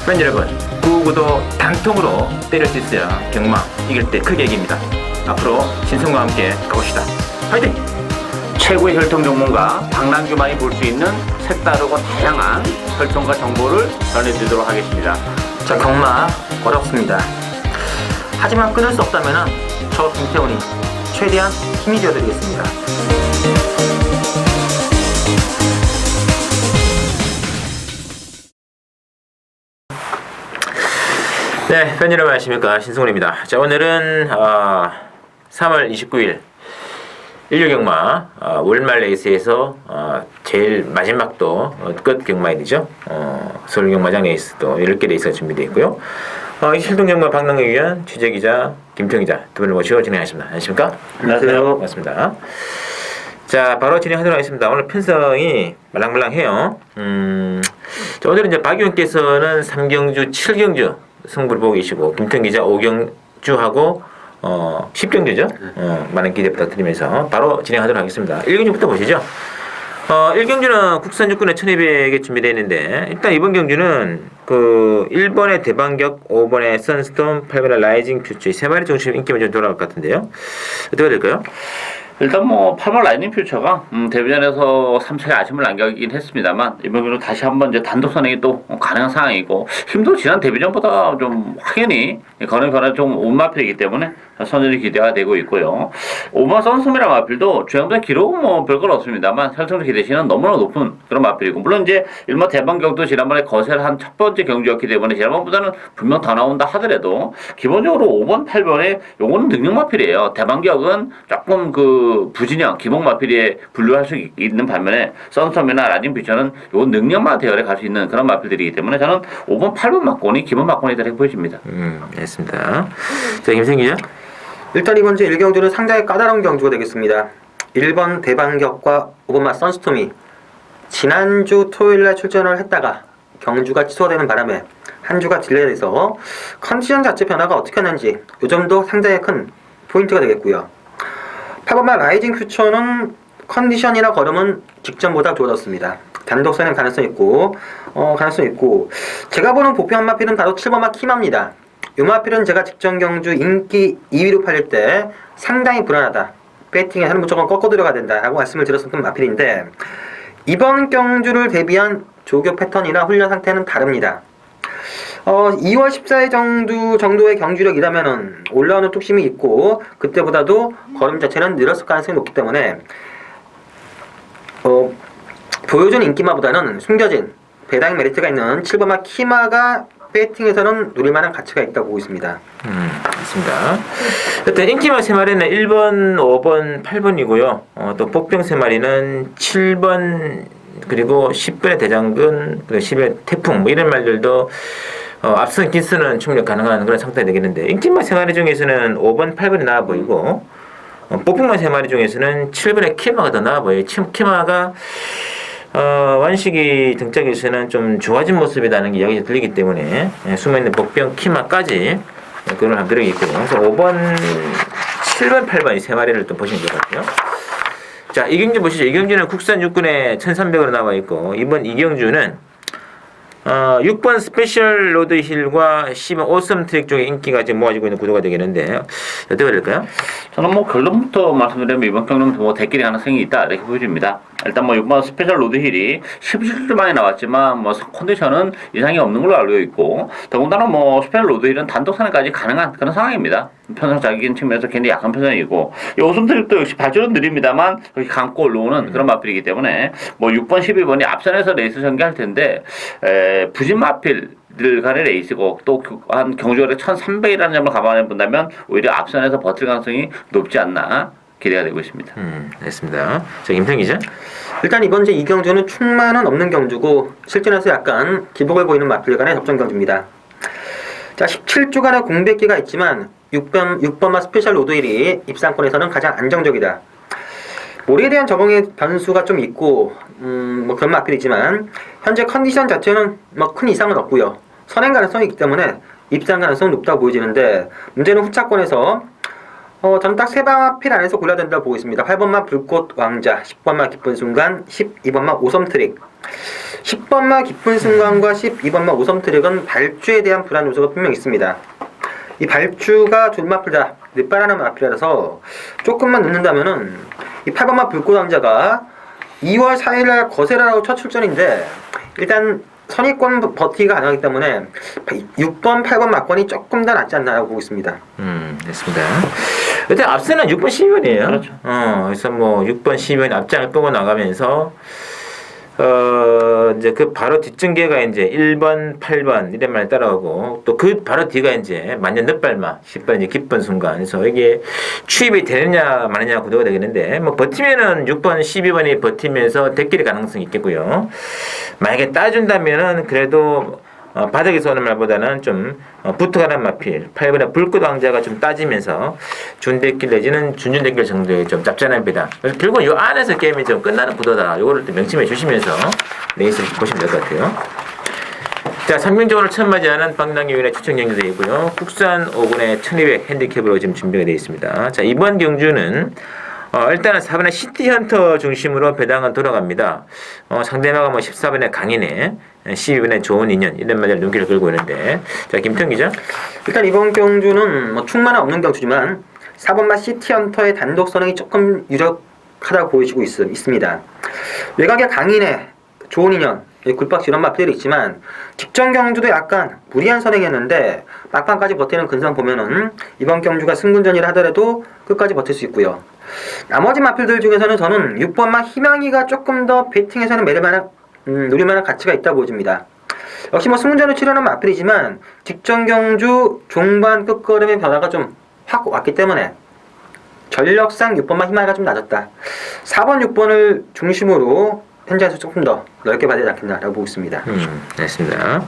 팬 여러분, 9구도 단통으로 때릴 수 있어야 경마 이길 때 크게 이깁니다. 앞으로 신성과 함께 가봅시다. 화이팅! 최고의 혈통 전문가 박남규만이 볼 수 있는 색다르고 다양한 혈통과 정보를 전해드리도록 하겠습니다. 자, 경마 어렵습니다. 하지만 끊을 수 없다면 저 김태훈이 최대한 힘이 되어드리겠습니다. 네, 팬 여러분 안녕하십니까, 신승훈입니다. 자, 오늘은 3월 29일 일요경마 월말 레이스에서 제일 마지막도 끝 경마일이죠. 서울경마장 레이스도 10개 레이스가 준비되어 있고요. 혈동경마 박남규 위원, 취재기자 김태훈 기자 두 분을 모시고 진행하겠습니다. 안녕하십니까? 안녕하세요. 반갑습니다. 자, 바로 진행하도록 하겠습니다. 오늘 편성이 말랑말랑해요. 자, 오늘은 이제 박 의원께서는 3경주, 7경주 승부를 보고 계시고, 김태훈 기자 5경주하고 10경주죠. 많은 기대 부탁드리면서 바로 진행하도록 하겠습니다. 1경주부터 보시죠. 1경주는 국산 육군의 1200에 준비되어 있는데, 일단 이번 경주는 1번의 대반격, 5번의 선스톰, 8번의 라이징 퓨처, 이 세 마리 중심 인기만 좀 돌아갈 것 같은데요. 어떻게 될까요? 일단 8번 라이닝 퓨처가 데뷔전에서 3차례 아쉬움을 남겨긴 했습니다만 이번 경기는 다시 한번 이제 단독 선행이 또 가능한 상황이고, 힘도 지난 데뷔전보다 좀 확연히 거는 변화가 좀 온 마필이기 때문에 선전이 기대가 되고 있고요. 5번 선수미랑 마필도 주행보다 기록은 별건 없습니다만 혈통적 기대치는 너무나 높은 그런 마필이고, 물론 이제 일본 대반격도 지난번에 거세한 첫 번째 경주였기 때문에 지난번보다는 분명 더 나온다 하더라도 기본적으로 5번, 8번에 요거는 능력 마필이에요. 대반격은 조금 부진영, 기본 마필에 분류할 수 있는 반면에 선스톰이나 라진 퓨처는 요 능력마 대열에 갈 수 있는 그런 마필들이기 때문에 저는 5번, 8번 막권이 기본 막권이다 이렇게 보여집니다. 알겠습니다. 자, 김생 기자. 일단 이번 주 1경주는 상당히 까다로운 경주가 되겠습니다. 1번 대반격과 5번마 선스톰이 지난주 토요일날 출전을 했다가 경주가 취소되는 바람에 한 주가 딜레이돼서 컨디션 자체 변화가 어떻게 하는지 이 점도 상당히 큰 포인트가 되겠고요. 8번마 라이징 퓨처는 컨디션이나 걸음은 직전보다 좋아졌습니다. 단독 선행 가능성이 있고 제가 보는 보표 한 마필은 바로 7번마 키마입니다. 이 마필은 제가 직전 경주 인기 2위로 팔릴 때 상당히 불안하다, 배팅에서는 무조건 꺾어 들어가야 된다 라고 말씀을 드렸었던 마필인데, 이번 경주를 대비한 조교 패턴이나 훈련 상태는 다릅니다. 2월 14일 정도의 경주력이라면은 올라오는 뚝심이 있고 그때보다도 걸음 자체는 늘었을 가능성이 높기 때문에 보여준 인기마보다는 숨겨진 배당 메리트가 있는 7번마 키마가 배팅에서는 누릴만한 가치가 있다고 보고 있습니다. 맞습니다. 일단 인기마 3마리는 1번, 5번, 8번이고요. 또 복병 3마리는 7번 그리고 10번의 대장군, 그리고 10번의 태풍 이런 말들도 앞선 기수는 충족 가능한 그런 상태가 되겠는데, 인기마 3마리 중에서는 5번, 8번이 나아 보이고 복병마 3마리 중에서는 7번의 키마가 더 나아 보여요. 키마가 완식이 등짝에서는 좀 좋아진 모습이라는 이야기가 들리기 때문에 숨어있는 복병 키마까지 그걸 한번 들어있고요. 그래서 5번, 7번, 8번 이 세 마리를 또 보시면 될 것 같아요. 자, 이경주 보시죠. 이경주는 국산 육군에 1300으로 나와 있고, 이번 이경주는 6번 스페셜 로드힐과 10번 오썸 트랙 쪽의 인기가 지금 모아지고 있는 구도가 되겠는데 어떻게 될까요? 저는 결론부터 말씀드리면 이번 경기는 대끼리 가능성이 있다 이렇게 보여집니다. 일단 6번 스페셜 로드힐이 17주 만에 나왔지만 컨디션은 이상이 없는 걸로 알고 있고, 더군다나 스페셜 로드힐은 단독 선행까지 가능한 그런 상황입니다. 편성 자기인 측면에서 굉장히 약한 편성이고, 이 오섬 트랙도 역시 발전은 느립니다만 감고 올라오는 그런 마필이기 때문에 6번, 12번이 앞선에서 레이스 전개할 텐데 부진 마필 간의 레이스고, 또 한 경주거래 1300이라는 점을 감안해 본다면 오히려 앞선에서 버틸 가능성이 높지 않나 기대가 되고 있습니다. 알겠습니다. 자, 김태훈 기자. 일단 이번 주 이경주는 충만은 없는 경주고 실전에서 약간 기복을 보이는 마필 간의 접전 경주입니다. 자, 17주간의 공백기가 있지만 6번마 스페셜 로드힐이 입상권에서는 가장 안정적이다. 몰이에 대한 적응의 변수가 좀 있고 그런 마필이지만 현재 컨디션 자체는 큰 이상은 없고요. 선행 가능성이 있기 때문에 입상 가능성은 높다고 보여지는데, 문제는 후차권에서 저는 딱 세 마필 안에서 골라야 된다고 보고 있습니다. 8번마 불꽃 왕자, 10번마 기쁜 순간, 12번마 오섬 트릭. 10번마 기쁜 순간과 12번마 오섬 트릭은 발주에 대한 불안 요소가 분명 있습니다. 이 발주가 존마필다, 늦바라는 마필이라서 조금만 늦는다면은 이 8번마 불꽃 왕자가 2월 4일날 거세라라고 첫 출전인데 일단 선의권 버티기가 가능하기 때문에 6번, 8번 막권이 조금 더 낫지 않나라고 보고 있습니다. 됐습니다. 일단 앞서는 6번, 12번이에요. 그렇죠. 그래서 뭐 6번, 12번 앞장을 끄고 나가면서 이제 그 바로 뒷증계가 이제 1번, 8번 이런 말 따라오고 또 그 바로 뒤가 이제 만년 늦발마 10번 이제 기쁜 순간. 그래서 이게 추입이 되느냐 마느냐 구도가 되겠는데 뭐 버티면은 6번, 12번이 버티면서 대결의 가능성이 있겠고요. 만약에 따준다면은 그래도 바닥에서 오는 말보다는 좀 붙어가는 마필 8번의 불꽃 왕자가 좀 따지면서 준대길 내지는 준준대길 정도의 좀 짭짤한 배당. 그래서 결국 이 안에서 게임이 좀 끝나는 구도다. 요거를 또 명심해 주시면서 레이스를 보시면 될 것 같아요. 자, 3경전을 처음 맞이하는 방랑기위원회 추천 경주도 있고요. 국산 5군의 1200 핸디캡으로 지금 준비가 되어 있습니다. 자, 이번 경주는 일단은 4번의 시티헌터 중심으로 배당은 돌아갑니다. 상대마가 뭐 14번의 강인의 12번의 좋은 인연 이런 말들 눈길을 끌고 있는데 자 김태형 기자. 일단 이번 경주는 뭐 충만은 없는 경주지만 4번마 시티헌터의 단독 선행이 조금 유력하다고 보이시고 있습니다. 외곽의 강인의 좋은 인연 굴박 이런 마필들이 있지만 직전 경주도 약간 무리한 선행이었는데 막판까지 버티는 근성 보면은 이번 경주가 승군전이라 하더라도 끝까지 버틸 수 있고요. 나머지 마필들 중에서는 저는 6번마 희망이가 조금 더 배팅에서는 노릴만한 가치가 있다고 보여집니다. 역시 뭐 승문전을 치르는 마필이지만 직전 경주 종반 끝걸음의 변화가 좀 확 왔기 때문에 전력상 6번마 희망이가 좀 낮았다. 4번, 6번을 중심으로 현재에서 조금 더 넓게 봐야 되지 않겠나라고 보고 있습니다. 됐습니다.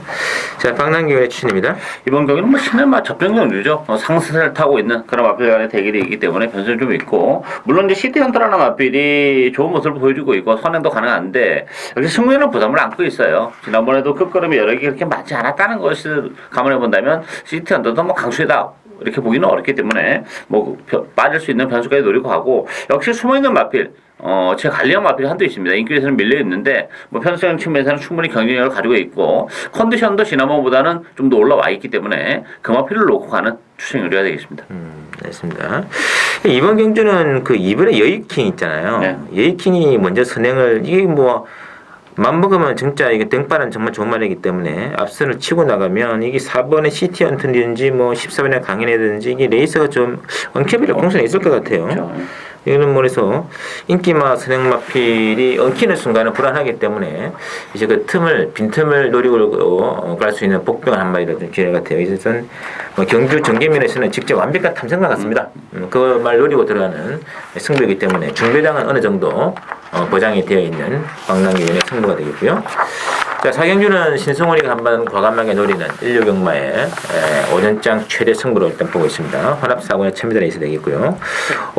자, 방랑기원의 추천입니다. 이번 경기는 뭐 신의 접전 경주죠. 상승세를 타고 있는 그런 마필 간의 대결이 있기 때문에 변수는 좀 있고 물론 이제 시티헌터라는 마필이 좋은 모습을 보여주고 있고 선행도 가능한데 여기 승부에는 부담을 안고 있어요. 지난번에도 끝걸음이 여러 개 그렇게 맞지 않았다는 것을 감안해 본다면 시티헌터도 뭐 강수이다 이렇게 보기는 어렵기 때문에 뭐 빠질 수 있는 변수까지 노리고 하고 역시 숨어있는 마필 제 관리형 마필이 한도 있습니다. 인기에서는 밀려 있는데 뭐 편수형 측면에서는 충분히 경쟁력을 가지고 있고 컨디션도 지난번보다는 좀 더 올라와 있기 때문에 그 마필을 놓고 가는 추천 의뢰가 되겠습니다. 알겠습니다. 이번 경주는 그 이번에 여의킹 있잖아요. 네. 여의킹이 먼저 선행을 이게 뭐 맘먹으면 진짜 이게 땡빠는 정말 좋은 말이기 때문에 앞선을 치고 나가면 이게 4번의 시티헌트든지 뭐 14번의 강인이든지 이게 레이스가 좀 엉켜비를 공선에 있을 것 같아요. 그렇죠. 이거는 뭐래서 인기마 선행마필이 엉키는 순간은 불안하기 때문에 이제 그 빈틈을 노리고 갈 수 있는 복병 한 마리라도 기회 같아요. 이제는 뭐 경주 전개면에서는 직접 완벽한 탐정과 같습니다. 그 말 노리고 들어가는 승부이기 때문에 중배당은 어느 정도 보장이 되어 있는 방랑기원의 승부가 되겠고요. 자, 사경주는 신승원이가 한번 과감하게 노리는 16경마의 오전장 최대 승부로 일단 보고 있습니다. 혼합사고의 1000m 레이스 되겠고요.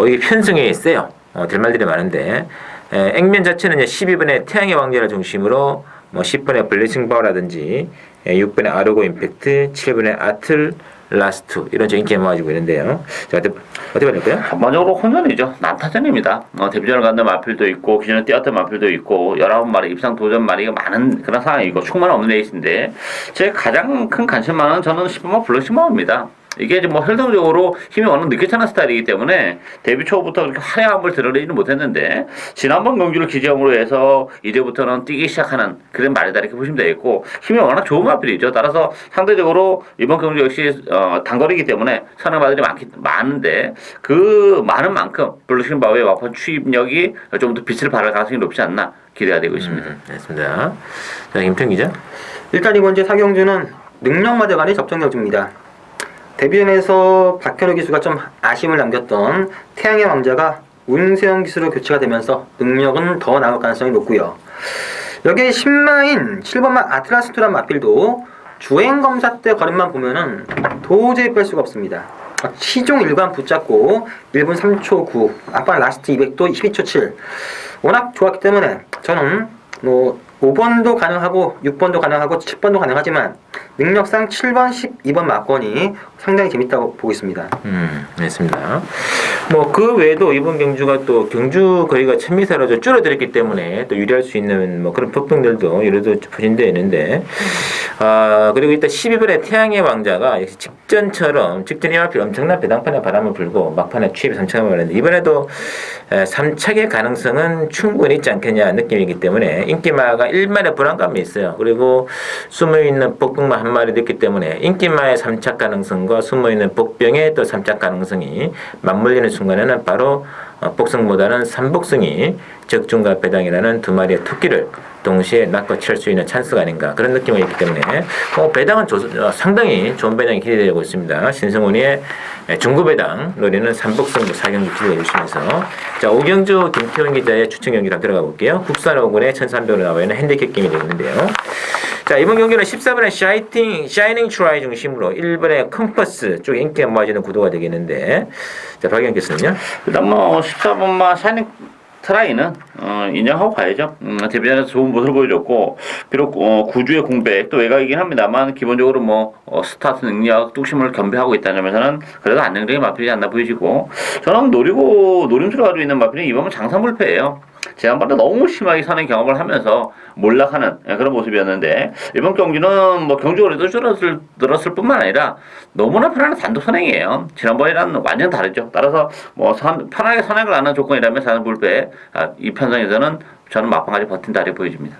이게 편승이 세요. 될 말들이 많은데 액면 자체는 이제 12번의 태양의 왕자를 중심으로 뭐 10번의 블레싱 바우라든지 6번의 아르고 임팩트, 7번의 아틀 라스트 이런 저 인기가 모아지고 있는데요. 자, 어떻게 될까요? 전반적으로 혼전이죠. 난타전입니다. 데뷔전을 갖는 마필도 있고 기존에 뛰었던 마필도 있고 19마리 입상 도전 마리가 많은 그런 상황이고 충만 없는 레이스인데 제 가장 큰 관심만은 저는 10번마 블랙싱마입니다. 이게 뭐 혈통적으로 힘이 워낙 늦게 차는 스타일이기 때문에 데뷔 초부터 그렇게 화려함을 드러내지는 못했는데 지난번 경주를 기점으로 해서 이제부터는 뛰기 시작하는 그런 말이다 이렇게 보시면 되겠고 힘이 워낙 좋은 마필이죠. 따라서 상대적으로 이번 경주 역시 단거리이기 때문에 선행마들이 많은데 그 많은 만큼 블루싱바우의 와판 추입력이 좀 더 빛을 발할 가능성이 높지 않나 기대가 되고 있습니다. 알겠습니다. 자, 김태형 기자. 일단 이번 제 사경주는 능력마대 간의 접전 경주입니다. 데뷔전에서 박현우 기수가 좀 아쉬움을 남겼던 태양의 왕자가 운세영 기수로 교체가 되면서 능력은 더 나올 가능성이 높고요. 여기에 10마인 7번마 아틀라스투란 마필도 주행검사 때 걸음만 보면은 도저히 뺄 수가 없습니다. 시종 일관 붙잡고 1분 3초 9 앞방 라스트 200도 12초 7 워낙 좋았기 때문에 저는 뭐 5번도 가능하고 6번도 가능하고 7번도 가능하지만 능력상 7번, 12번 막권이 상당히 재밌다고 보고 있습니다. 알겠습니다. 뭐 그 외에도 이번 경주가 또 경주 거리가 1000m로 좀 줄어들었기 때문에 또 유리할 수 있는 뭐 그런 법병들도 여러도 포진되어 있는데, 그리고 일단 12번에 태양의 왕자가 역시 직전처럼 직전이 하필 엄청난 배당판에 바람을 불고 막판에 추입이 3차가 말했는데, 이번에도 3착의 가능성은 충분히 있지 않겠냐 느낌이기 때문에 인기마가 1마의 불안감이 있어요. 그리고 숨어있는 복병만 한 마리 넣기 때문에 인기마의 3착 가능성과 숨어있는 복병의 또 3착 가능성이 맞물리는 순간에는 바로 복승보다는 삼복승이 적중과 배당이라는 두 마리의 토끼를 동시에 낚아 칠 수 있는 찬스가 아닌가 그런 느낌이 있기 때문에 배당은 상당히 좋은 배당이 기대되고 있습니다. 신승훈이의 중구 배당 노리는 삼복승부 4경기 기대해 주시면서, 자, 오경주 김태훈 기자의 추천 경기로 들어가 볼게요. 국산 5군에 1300으로 나와 있는 핸디캡 게임이 되겠는데요. 자, 이번 경기는 14번의 샤이닝 트라이 중심으로 1번의 컴퍼스 쪽에 인기가 모아지는 구도가 되겠는데, 자, 박영 교수는요? 일단 뭐 14번마 샤이닝 트라이는 인정하고 가야죠. 데뷔전에서 좋은 모습을 보여줬고, 비록 구주의 공백 또 외곽이긴 합니다만 기본적으로 뭐 스타트 능력, 뚝심을 겸비하고 있다는 점에서는 그래도 안정적인 마필이지 않나 보이지고, 저는 노림수를 가지고 있는 마필이 이번은 장상불패예요. 지난번에 너무 심하게 선행 경험을 하면서 몰락하는 그런 모습이었는데, 이번 경기는 뭐 경주거리도 줄어들었을 뿐만 아니라 너무나 편안한 단독 선행이에요. 지난번이랑 완전 다르죠. 따라서 뭐 편하게 선행을 하는 조건이라면 장상불패, 이 편성에서는 저는 막판까지 버틴다 보여집니다.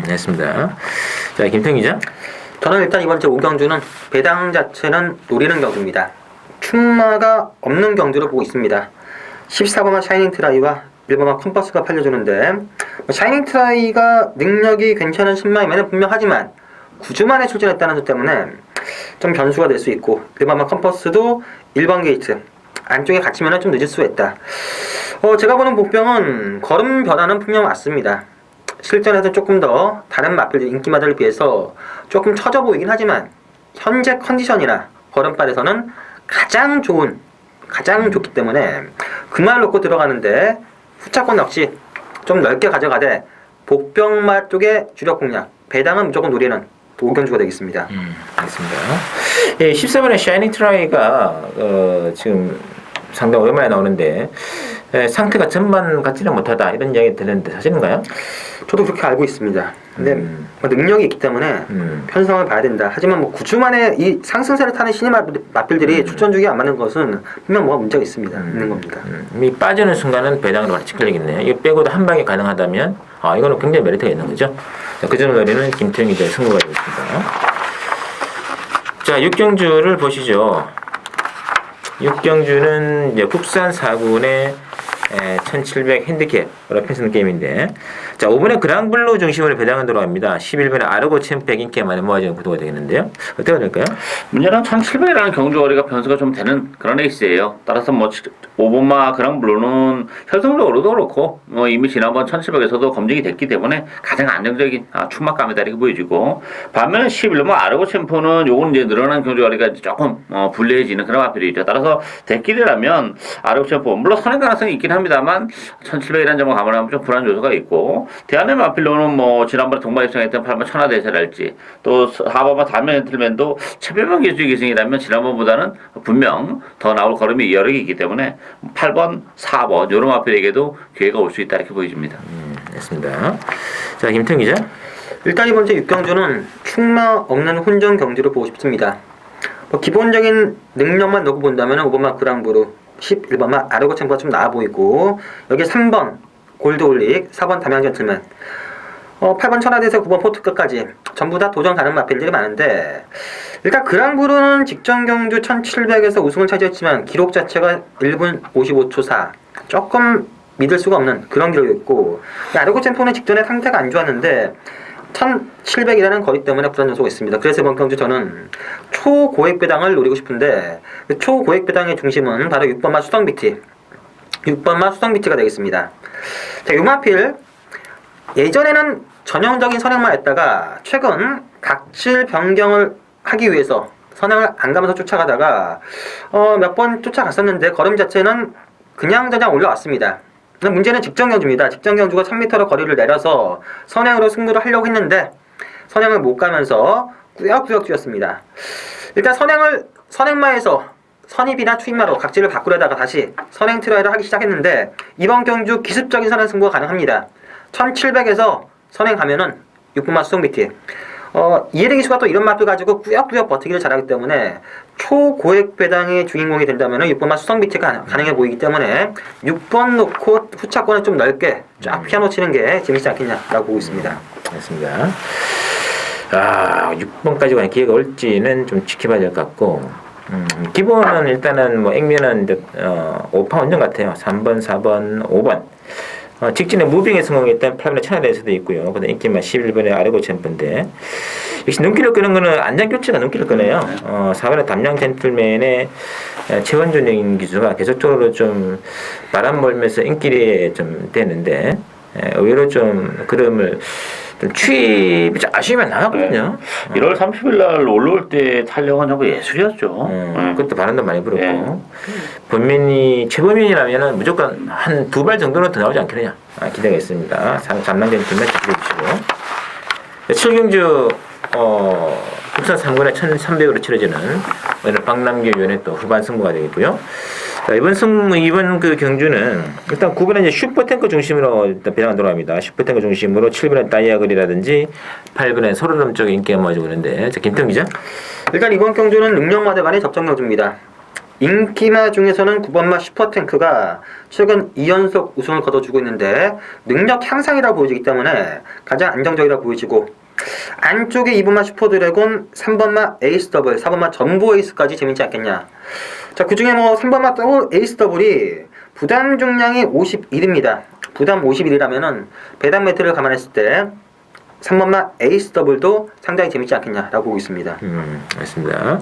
됐습니다. 자, 김태형 기자. 저는 일단 이번 주 5경주는 배당 자체는 노리는 경주입니다. 충마가 없는 경주로 보고 있습니다. 14번마 샤이닝 트라이와 1번마 컴퍼스가 팔려주는데, 샤이닝 트라이가 능력이 괜찮은 신마임에는 분명하지만 9주 만에 출전했다는 점 때문에 좀 변수가 될 수 있고, 1번마 컴퍼스도 1번 게이트 안쪽에 갇히면 좀 늦을 수가 있다. 제가 보는 복병은 걸음 변화는 분명 맞습니다. 실전에서 조금 더 다른 마필들 인기마들에 비해서 조금 처져 보이긴 하지만 현재 컨디션이나 걸음발에서는 가장 좋기 때문에 그 말 놓고 들어가는데, 후차권 역시 좀 넓게 가져가되 복병마 쪽에 주력 공략, 배당은 무조건 노리는 오경주가 되겠습니다. 알겠습니다. 예, 14번의 샤이닝 트라이가 지금 상당히 오랜만에 나오는데, 상태가 전만 같지는 못하다 이런 이야기 들었는데 사실인가요? 저도 그렇게 알고 있습니다. 근데 뭐 능력이 있기 때문에 편성을 봐야 된다. 하지만 뭐 9주 만에 이 상승세를 타는 신인 마필들이 출전 주기에 안 맞는 것은 분명 뭐가 문제가 있는 겁니다. 이 빠지는 순간은 배당으로 바로 찍히겠네요. 이거 빼고도 한 방에 가능하다면 이거는 굉장히 메리트가 있는 거죠. 자, 그 점을 노리는 김태형 기자의 승부가 되겠습니다. 자, 6경주를 보시죠. 6경주는 이제 국산 4군의 1700 핸디캡 펜슨 게임인데, 자, 5번에 그랑블루 중심으로 배당은 들어갑니다. 11번에 아르고 챔프의 인기만에 모아지는 구도가 되겠는데요. 어떻게 될까요? 문제는 1700이라는 경주거리가 변수가 좀 되는 그런 레이스예요. 따라서 뭐 5번마 그랑블루는 혈통적으로도 그렇고 이미 지난번 1700에서도 검증이 됐기 때문에 가장 안정적인 충막감이다 이렇게 보여지고, 반면에 11번마 아르고 챔프는 요건 이제 늘어난 경주거리가 조금 불리해지는 그런 마필이죠. 따라서 대끼리라면 아르고 챔프 물론 선행 가능성이 있긴 합니다만 1700이라는 점을 감안하면 좀 불안 요소가 있고, 대한의 마필로는 뭐 지난번에 동반 입성했던 8번 천하대세랄지 또 4번마 달면 젠틀맨도 체별명 기술 기승이라면 지난번보다는 분명 더 나올 걸음이 여러 개 있기 때문에 8번, 4번 이런 마필에게도 기회가 올 수 있다 이렇게 보여집니다. 됐습니다. 자, 김태형 기자. 일단 이번 주 6경주는 충마 없는 혼전 경주를 보고 싶습니다. 기본적인 능력만 놓고 본다면 5번마 그랑브루, 11번마 아르고 챔프가 좀 나아 보이고, 여기 3번 골드올릭, 4번 담양 젠틀맨, 8번 천하대세, 9번 포트까지 전부 다 도전 가능 마필들이 많은데, 일단 그랑브루는 직전 경주 1700에서 우승을 차지했지만 기록 자체가 1분 55초 4, 조금 믿을 수가 없는 그런 기록이었고, 아르고 챔프는 직전에 상태가 안 좋았는데 1700이라는 거리 때문에 불안 요소가 있습니다. 그래서 이번 경주 저는 초고액 배당을 노리고 싶은데, 그 초고액 배당의 중심은 바로 6번마 수성비트가 되겠습니다. 자, 이 마필 예전에는 전형적인 선행만 했다가 최근 각질 변경을 하기 위해서 선행을 안 가면서 쫓아가다가 몇 번 쫓아갔었는데 걸음 자체는 그냥저냥 올라왔습니다. 문제는 직전 경주입니다. 직전 경주가 1000m로 거리를 내려서 선행으로 승부를 하려고 했는데 선행을 못 가면서 꾸역꾸역 뛰었습니다. 일단 선행을 선행마에서 선입이나 투입마로 각지를 바꾸려다가 다시 선행 트라이를 하기 시작했는데 이번 경주 기습적인 선행 승부가 가능합니다. 1700에서 선행 가면은 6분마 수송 BT. 이해대 기수가 또 이런 맛을 가지고 꾸역꾸역 버티기를 잘하기 때문에 초고액 배당의 주인공이 된다면 6번만 수성 BT가 가능해 보이기 때문에 6번 놓고 후차권을 좀 넓게 쫙 피워놓치는 게 재밌지 않겠냐라고 보고 있습니다. 맞습니다. 6번까지 가는 기회가 올지는 좀 지켜봐야 될 것 같고, 기본은 일단은 뭐 액면은 이제 5파 원정 같아요. 3번, 4번, 5번. 직진에 무빙에 성공했던 8번의 천하대에서도 있고요. 그다음 인기만 11번의 아르고 챔프인데 역시 눈길을 끄는 거는 안장교체가 눈길을 끄네요. 4번의 담양 젠틀맨의 최원준적인 기수가 계속적으로 좀 바람 몰면서 인기리에 좀 되는데 의외로 좀 그림을 좀 취입이 좀 아쉬우면 나왔거든요. 1월 30일 날 올라올 때 탄력은 정말 예술이었죠. 그것도 바람도 많이 불었고 범민이 최범민이라면은 무조건 한 2발 정도는 더 나오지 않겠느냐 기대가 있습니다. 잠난전 뒷매치 기대해 주시고 7경주 국산 3군의 1300으로 치러지는 오늘 박남규 위원의 또 후반 승부가 되겠고요. 자, 이번 그 경주는 일단 9번에 이제 슈퍼탱크 중심으로 일단 배당을 들어갑니다. 슈퍼탱크 중심으로 7번에 다이아글이라든지 8번에 소르름 쪽에 인기가 모아지고 있는데 자, 김태형 기자. 일단 이번 경주는 능력마대 간의 접전 경주입니다. 인기마 중에서는 9번마 슈퍼탱크가 최근 2연속 우승을 거둬주고 있는데 능력 향상이라고 보여지기 때문에 가장 안정적이라고 보여지고 안쪽에 2번마 슈퍼드래곤, 3번마 에이스 더블, 4번마 전보 에이스까지 재밌지 않겠냐. 자, 그 중에 뭐 3번마 더블 에이스 더블이 부담 중량이 51입니다. 부담 51이라면은 배당 매트를 감안했을 때 3번마 에이스 더블도 상당히 재밌지 않겠냐라고 보고 있습니다. 알겠습니다.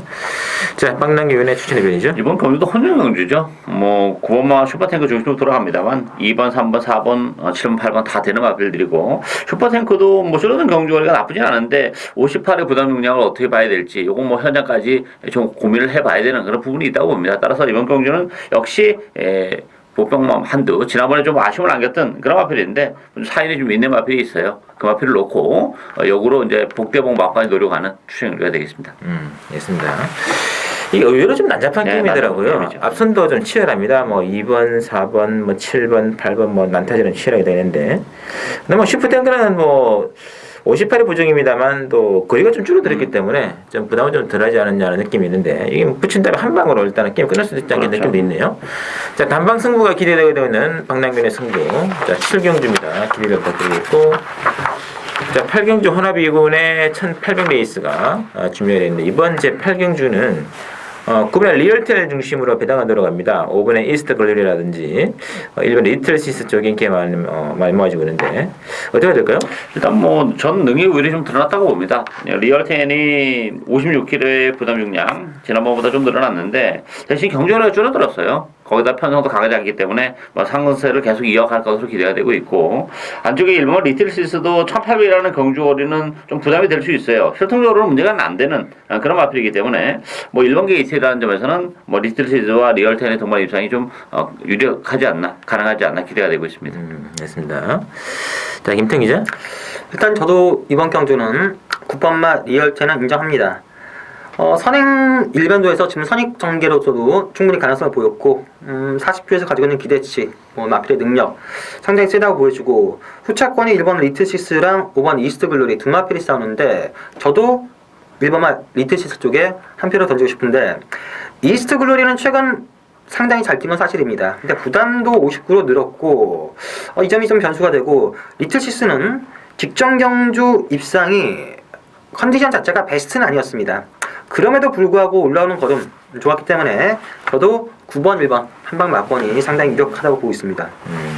자, 박남규 위원의 추천의 변이죠. 이번 경주도 혼용 경주죠. 뭐 9번마 슈퍼탱크 중심으로 돌아갑니다만 2번, 3번, 4번, 7번, 8번 다 되는 마필들이고 슈퍼탱크도 뭐 줄어든 경주거리가 나쁘진 않은데 58의 부담 용량을 어떻게 봐야 될지 이건 뭐 현장까지 좀 고민을 해봐야 되는 그런 부분이 있다고 봅니다. 따라서 이번 경주는 역시 보병맘 한두 지난번에 좀 아쉬움을 안겼던 그런 마필인데 사인이 좀 있는 마필이 있어요. 그 마필을 놓고 역으로 이제 복대봉 막판에 노려가는 추천이 되겠습니다. 알겠습니다. 이게 의외로 좀 난잡한 게임이더라고요. 앞선도 좀 치열합니다. 뭐 2번, 4번, 뭐 7번, 8번 뭐 난타전은 치열하게 되는데 근데 뭐 슈퍼탱크는 뭐 58의 부정입니다만 또 거리가 좀 줄어들었기 때문에 좀 부담은 좀 덜하지 않았냐는 느낌이 있는데 이게 붙인다면 한 방으로 일단은 게임 끝날 수도 있지 않겠는 느낌도 있네요. 자, 단방 승부가 기대되게 되는 박남균의 승부. 자, 7경주입니다. 기대를 부탁드리겠고 자, 8경주 혼합이군의 1800 레이스가 준비가 되어 있는데 이번 제 8경주는 9번에 리얼텔 중심으로 배당가 들어갑니다. 5번에 이스트 글로리라든지 1번 리틀시스 쪽에 인기가 많이 모아지고 있는데 어떻게 해야 될까요? 일단 뭐 전 능력이 오히려 좀 드러났다고 봅니다. 리얼텐이 56kg의 부담 용량 지난번보다 좀 늘어났는데 대신 경주거리가 줄어들었어요. 거기다 편성도 강하지 않기 때문에 뭐 상승세를 계속 이어갈 것으로 기대가 되고 있고 안쪽에 일본 리틀시스도 1800이라는 경주거리는 좀 부담이 될 수 있어요. 실통적으로 문제가 안 되는 그런 마필이기 때문에 뭐 일본 게이트라는 점에서는 뭐 리틀시스와 리얼텐의 동반 입상이 좀 유력하지 않나 가능하지 않나 기대가 되고 있습니다. 알겠습니다. 자, 김태형 기자. 일단 저도 이번 경주는 9번마 리얼텐은 인정합니다. 선행 일변도에서 지금 선익 전개로서도 충분히 가능성을 보였고 40표에서 가지고 있는 기대치, 뭐 마필의 능력 상당히 세다고 보여주고 후차권이 1번 리트시스랑 5번 이스트 글로리 두 마필이 싸우는데 저도 1번마 리트시스 쪽에 한 표를 던지고 싶은데 이스트 글로리는 최근 상당히 잘 뛰는 사실입니다. 근데 부담도 59로 늘었고 이 점이 좀 변수가 되고 리틀시스는 직전 경주 입상이 컨디션 자체가 베스트는 아니었습니다. 그럼에도 불구하고 올라오는 걸음 좋았기 때문에 저도 9번, 1번 한방 막번이 상당히 유력하다고 보고 있습니다.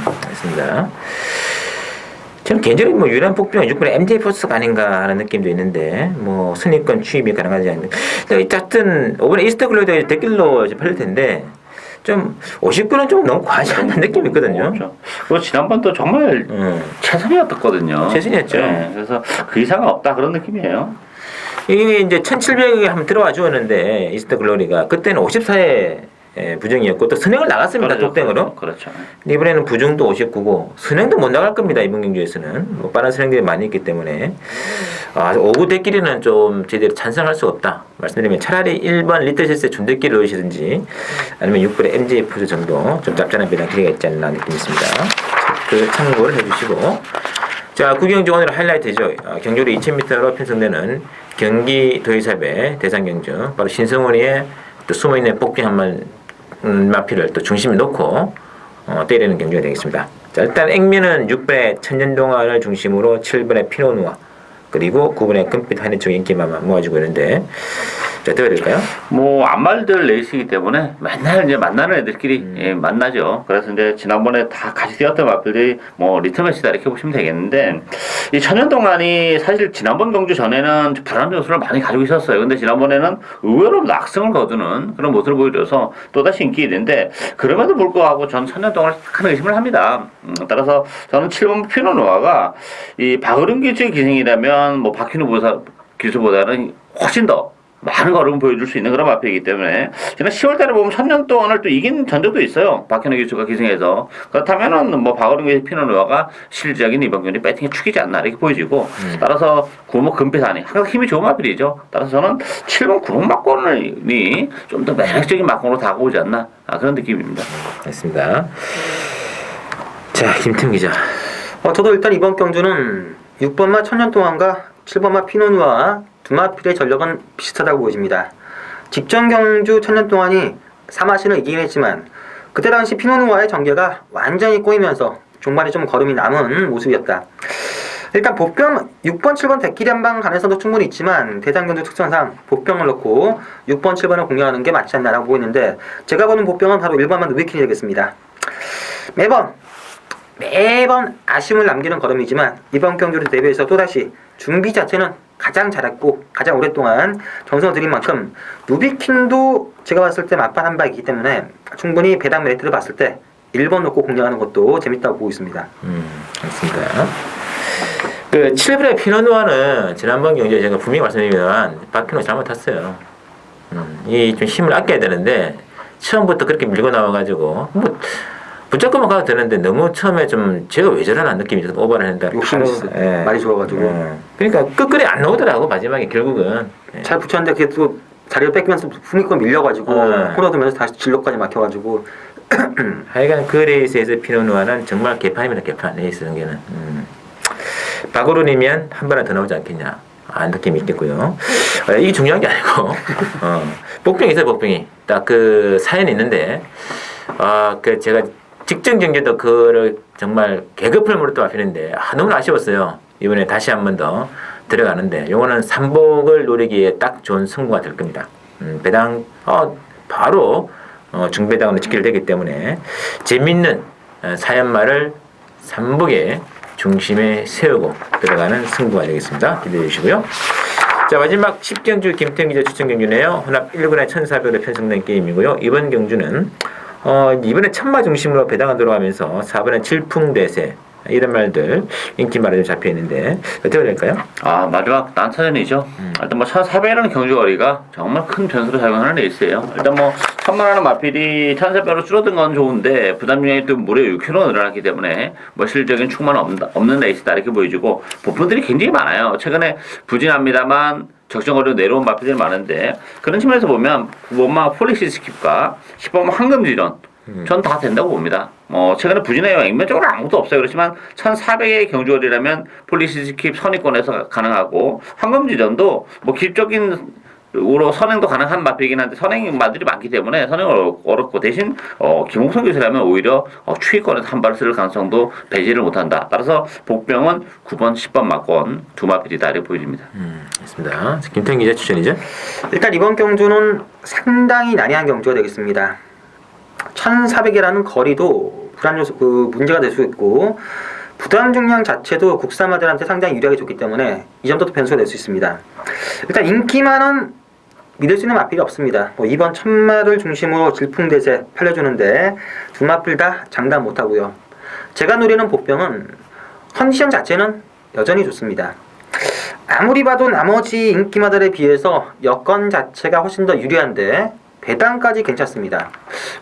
알겠습니다. 저는 개인적으로 뭐 유란 폭병 6번의 MJ 포스가 아닌가 하는 느낌도 있는데 뭐 순위권 취임이 가능하지 않는. 어쨌든 5번의 이스트 글로리도 댓글로 팔릴 텐데 좀 59는 좀 너무 과하지 않는 느낌이 있거든요. 그리고 지난번도 정말 최선이었거든요. 최선이었죠. 네, 그래서 그 이상은 없다 그런 느낌이에요. 이게 이제 1700에 한번 들어와 주었는데 이스트 글로리가 그때는 54에 부정이었고 또 선행을 나갔습니다. 독땡으로. 그렇죠. 근데 이번에는 부정도 59고 선행도 못 나갈 겁니다. 이번 경주에서는 뭐 빠른 선행들이 많이 있기 때문에 5구 대끼리는 좀 제대로 찬성할 수 없다. 말씀드리면 차라리 1번 리터시스의 준대끼를 넣으시든지 아니면 6번의 MJ 푸드 정도 좀 짭짤한 배당 기회가 있지 않나 느낌이 있습니다. 그 참고를 해주시고 자 구경주 오늘 하이라이트죠. 경주로 2000m로 편성되는 경기 도의사배 대상경주 바로 신성훈이의 또 숨어있는 복귀 한번 마피를 또 중심에 놓고 때리는 경주가 되겠습니다. 자, 일단 액면은 6번의 천년동화를 중심으로 7번의 피노누아 그리고 9번의 금빛 한해 쪽 인기만 모아지고 있는데 자, 어떻게 될까요? 뭐 안말들 레이스이기 때문에 맨날 이제 만나는 애들끼리 만나죠. 그래서 이제 지난번에 다 같이 뛰었던 마필들이 뭐 리터매치다 이렇게 보시면 되겠는데 이 천연동안이 사실 지난번 경주 전에는 불안 요소를 많이 가지고 있었어요. 근데 지난번에는 의외로 낙승을 거두는 그런 모습을 보여줘서 또다시 인기 있는데 그럼에도 불구하고 전 천연동안을 큰 의심을 합니다. 따라서 저는 7번 피노누아가 이 박어른 기수의 기생이라면 뭐 박희누 기수보다는 훨씬 더 많은 걸음을 보여줄 수 있는 그런 마피이기 때문에 지난 10월달에 보면 1000년 동안을 또 이긴 전적도 있어요. 박현우 기수가 기승해서 그렇다면은 뭐 박어른 기수 피노누아가 실질적인 이번 경기 배팅의 축이지 않나 이렇게 보여지고 따라서 구목 금빛하니 항상 힘이 좋은 마필이죠. 따라서 저는 7번 구목 막권이 좀 더 매력적인 막권으로 다가오지 않나 그런 느낌입니다. 알겠습니다. 자 김태훈 기자. 저도 일단 이번 경주는 6번마 천년동안과 7번마 피노누아 두 마필의 전력은 비슷하다고 보여집니다. 직전 경주 천년동안이 3마신을 이기긴 했지만 그때 당시 피노누아의 전개가 완전히 꼬이면서 종말에 좀 걸음이 남은 모습이었다. 일단 복병 6번, 7번 대끼리 한방 가능성도 충분히 있지만 대장경주 특성상 복병을 넣고 6번, 7번을 공략하는 게 맞지 않나라고 보이는데 제가 보는 복병은 바로 1번만 누비킨이 되겠습니다. 매번 아쉬움을 남기는 걸음이지만 이번 경주를 대비해서 또다시 준비 자체는 가장 잘했고 가장 오랫동안 정성을 들인 만큼 누비킨도 제가 봤을 때 만판 한 바이기 때문에 충분히 배당 메리트를 봤을 때 1번 놓고 공략하는 것도 재밌다고 보고 있습니다. 알겠습니다. 그 7번의 피노누아는 지난번 경기에 제가 분명히 말씀드리면 박현우 잘못 탔어요. 이 좀 힘을 아껴야 되는데 처음부터 그렇게 밀고 나와가지고 뭐 붙잡고만 가도 되는데 너무 처음에 좀 제가 왜 저러나 느낌이 좀 오버를 했는데 욕심이 많이 좋아가지고 그러니까 끝끝이 안 나오더라고 마지막에 결국은 잘 붙였는데 그게 또 자리를 뺏기면서 품위권 밀려가지고 코너 들면서 다시 진로까지 막혀가지고 하여간 그 레이스에서 피노누아는 정말 개판입니다. 개판 레이스 경기는 박오른이면 한 번에 더 나오지 않겠냐 느낌이 있겠고요. 이게 중요한 게 아니고 복병이 있어요. 복병이 딱 그 사연이 있는데 그 제가 직전 경기도 그를 정말 개급을 물었던 마필인데 너무 아쉬웠어요. 이번에 다시 한 번 더 들어가는데 요거는 3복을 노리기에 딱 좋은 승부가 될 겁니다. 배당 바로 중배당으로 직결되기 때문에 재밌는 사연말을 3복의 중심에 세우고 들어가는 승부가 되겠습니다. 기대해 주시고요. 자 마지막 10경주 김태형 기자 추천 경주네요. 혼합 1군의 1400으로 편성된 게임이고요. 이번 경주는 이번에 천마 중심으로 배당을 들어가면서 4번에 질풍대세 이런 말들 인기말에 잡혀 있는데 어떻게 될까요? 마지막 난타전이죠. 일단 뭐 1400이라는 경주거리가 정말 큰 변수로 작용하는 레이스예요. 일단 뭐 1000만원 마필이 1400으로 줄어든 건 좋은데 부담 중량이 또 무려 6kg 늘어났기 때문에 뭐 실질적인 충만 없는 레이스다 이렇게 보여지고 부분들이 굉장히 많아요. 최근에 부진합니다만 적정거리로 내려온 마필들이 많은데 그런 측면에서 보면 9번마 폴리시 스킵과 10번마 황금지전 전 다 된다고 봅니다. 최근에 부진해요. 액면적으로 아무것도 없어요. 그렇지만 1400의 경주거리라면 폴리시 스킵 선의권에서 가능하고 황금지전도 뭐 기술적인으로 선행도 가능한 마필이긴 한데 선행마들이 많기 때문에 선행은 어렵고 대신 김홍성 교수라면 오히려 추위권에서 한 발을 쓸 가능성도 배제를 못한다. 따라서 복병은 9번, 10번 마권 두 마필이다 이렇게 보여집니다. 알겠습니다. 김태형 기자 추천이죠? 일단 이번 경주는 상당히 난해한 경주가 되겠습니다. 1400이라는 거리도 불안 요소 문제가 될 수 있고 부담 중량 자체도 국산마들한테 상당히 유리하게 좋기 때문에 이 점도 변수가 될 수 있습니다. 일단 인기만은 믿을 수 있는 마필이 없습니다. 이번 천마를 중심으로 질풍대세 팔려주는데 두 마필 다 장담 못하고요. 제가 노리는 복병은 컨디션 자체는 여전히 좋습니다. 아무리 봐도 나머지 인기마들에 비해서 여건 자체가 훨씬 더 유리한데 배당까지 괜찮습니다.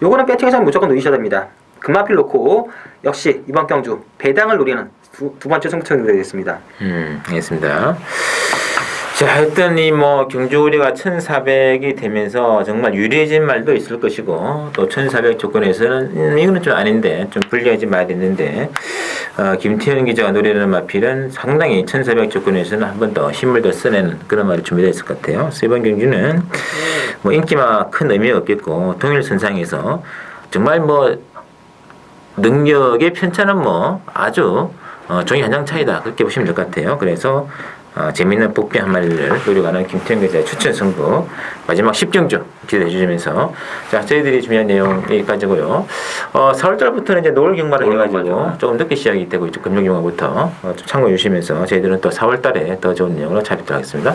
요거는 배팅에서는 무조건 노리셔야 됩니다. 금마필 놓고 역시 이번 경주 배당을 노리는 두 번째 승부처가 되겠습니다. 알겠습니다. 자, 하여튼 이 뭐 경주 우리가 1,400이 되면서 정말 유리해진 말도 있을 것이고 또 1,400 조건에서는 이거는 좀 아닌데 좀 불리하지 말이 있는데 김태현 기자가 노리는 마필은 상당히 1,400 조건에서는 한 번 더 힘을 더 써내는 그런 말이 준비되어 있을 것 같아요. 그래서 이번 경주는 뭐 인기만 큰 의미가 없겠고 동일 선상에서 정말 뭐 능력의 편차는 뭐 아주 종이 한 장 차이다 그렇게 보시면 될 것 같아요. 그래서 재미있는 복비 한 마리를 노려가는 김태형 기자의 추천 승부 마지막 10경주 기대해 주시면서 자 저희들이 준비한 내용 여기까지고요. 4월달부터는 이제 노을 경마를 해가지고 조금 늦게 시작이 되고 있죠. 금요일 경마부터 좀 참고해 주시면서 저희들은 또 4월달에 더 좋은 내용으로 찾아뵙도록 하겠습니다.